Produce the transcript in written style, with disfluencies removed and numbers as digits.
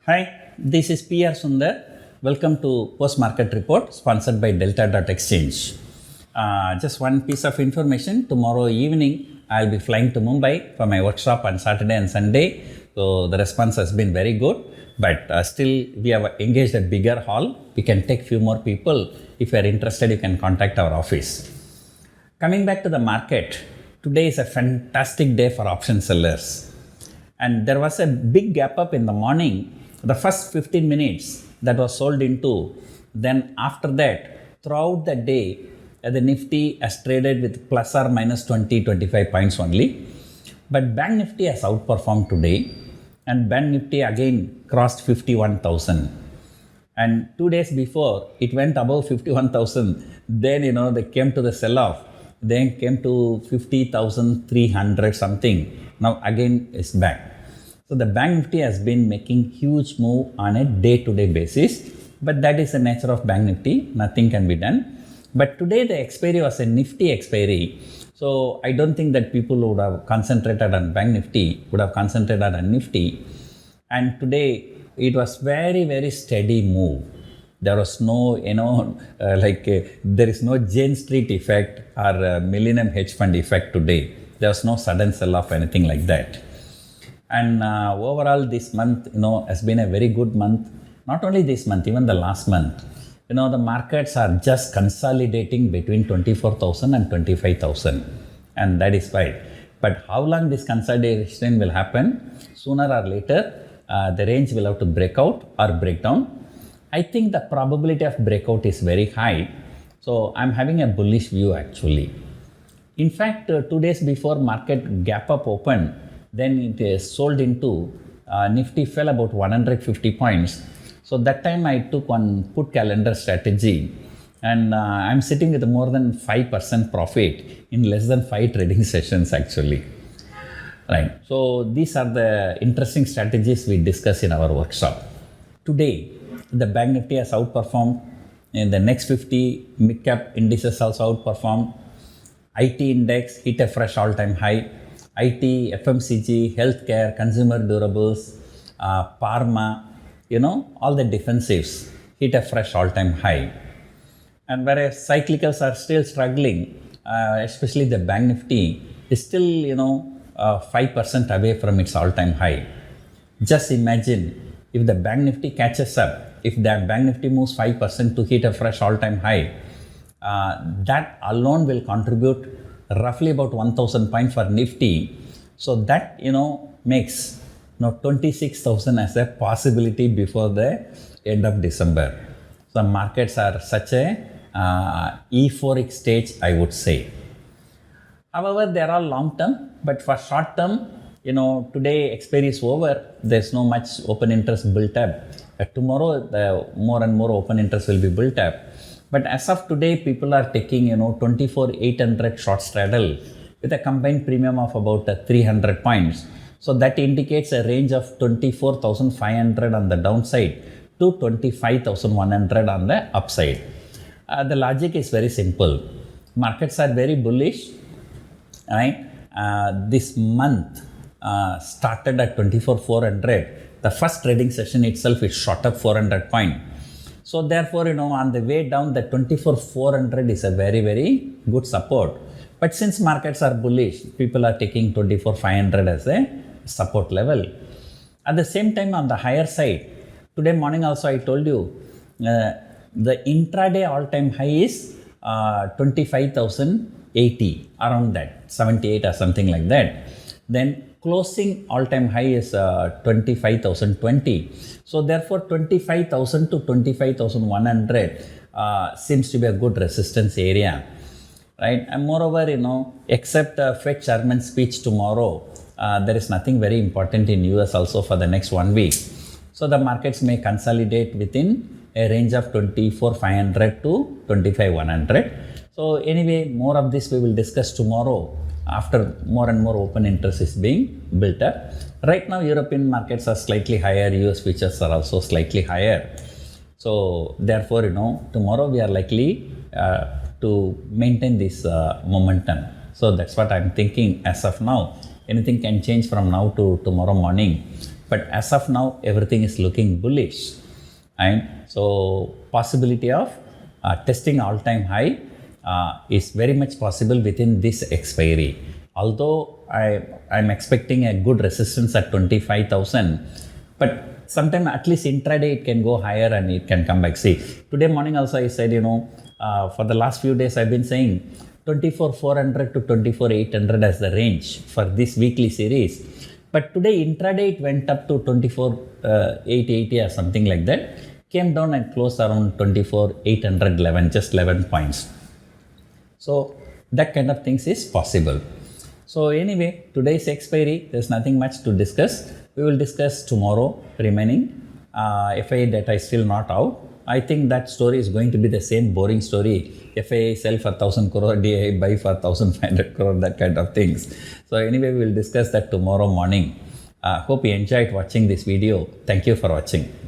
Hi, this is PR Sundar. Welcome to Post Market Report sponsored by Delta.Exchange. Just one piece of information. Tomorrow evening, I'll be flying to Mumbai for my workshop on Saturday and Sunday. So the response has been very good. But still, we have engaged a bigger hall. We can take few more people. If you are interested, you can contact our office. Coming back to the market, today is a fantastic day for option sellers. And there was a big gap up in the morning. The first 15 minutes that was sold into, then after that, throughout the day, the Nifty has traded with plus or minus 20-25 points only. But Bank Nifty has outperformed today, and Bank Nifty again crossed 51,000. And 2 days before, it went above 51,000. Then, they came to the sell-off. Then came to 50,300 something. Now again it's back. So the Bank Nifty has been making huge move on a day-to-day basis, but that is the nature of Bank Nifty. Nothing can be done. But today the expiry was a Nifty expiry. So I don't think that people would have concentrated on Bank Nifty, would have concentrated on Nifty. And today it was very, very steady move. There was no, there is no Jane Street effect or Millennium Hedge Fund effect today. There was no sudden sell-off or anything like that. And overall this month, has been a very good month. Not only this month, even the last month. The markets are just consolidating between 24,000 and 25,000. And that is fine. But how long this consolidation will happen? Sooner or later, the range will have to break out or break down. I think the probability of breakout is very high. So I'm having a bullish view actually. In fact, 2 days before market gap up opened, then it is sold into, Nifty fell about 150 points. So that time I took one put calendar strategy, and I'm sitting with more than 5% profit in less than 5 trading sessions actually. Right. So these are the interesting strategies we discuss in our workshop. Today, the Bank Nifty has outperformed. In the next 50 mid-cap indices also outperformed. IT index hit a fresh all-time high. IT, FMCG, healthcare, consumer durables, pharma, all the defensives hit a fresh all-time high. And whereas cyclicals are still struggling, especially the Bank Nifty is still, 5% away from its all-time high. Just imagine if the Bank Nifty catches up, if the Bank Nifty moves 5% to hit a fresh all-time high, that alone will contribute roughly about 1,000 points for Nifty. So that, makes 26,000 as a possibility before the end of December. So markets are such a euphoric stage, I would say. However, they are all long term, but for short term, today expiry is over. There's no much open interest built up. Tomorrow, the more and more open interest will be built up. But as of today, people are taking, 24,800 short straddle with a combined premium of about 300 points. So that indicates a range of 24,500 on the downside to 25,100 on the upside. The logic is very simple. Markets are very bullish, right? This month started at 24,400. The first trading session itself is shot up 400 points. So therefore, on the way down, the 24,400 is a very, very good support. But since markets are bullish, people are taking 24,500 as a support level. At the same time, on the higher side, today morning also I told you, the intraday all-time high is 25,080, around that, 78 or something like that. Then closing all-time high is 25,020. So therefore 25,000 to 25,100 seems to be a good resistance area, right? And moreover, except Fed chairman speech tomorrow, there is nothing very important in US also for the next 1 week. So the markets may consolidate within a range of 24,500 to 25,100. So anyway, more of this we will discuss tomorrow after more and more open interest is being built up. Right now, European markets are slightly higher, US futures are also slightly higher. So therefore, tomorrow we are likely to maintain this momentum. So that's what I'm thinking as of now. Anything can change from now to tomorrow morning. but as of now everything is looking bullish, and so possibility of testing all-time high is very much possible within this expiry. Although I'm expecting a good resistance at 25,000, but sometime at least intraday it can go higher and it can come back. See, today morning also I said, for the last few days I've been saying 24,400 to 24,800 as the range for this weekly series. But today intraday it went up to 24,880 or something like that. Came down and closed around 24,811, just 11 points. So that kind of things is possible. So anyway, today's expiry, there's nothing much to discuss. We will discuss tomorrow remaining. FII data is still not out. I think that story is going to be the same boring story. FII sell for 1,000 crore, DI buy for 1,500 crore, that kind of things. So anyway, we will discuss that tomorrow morning. Hope you enjoyed watching this video. Thank you for watching.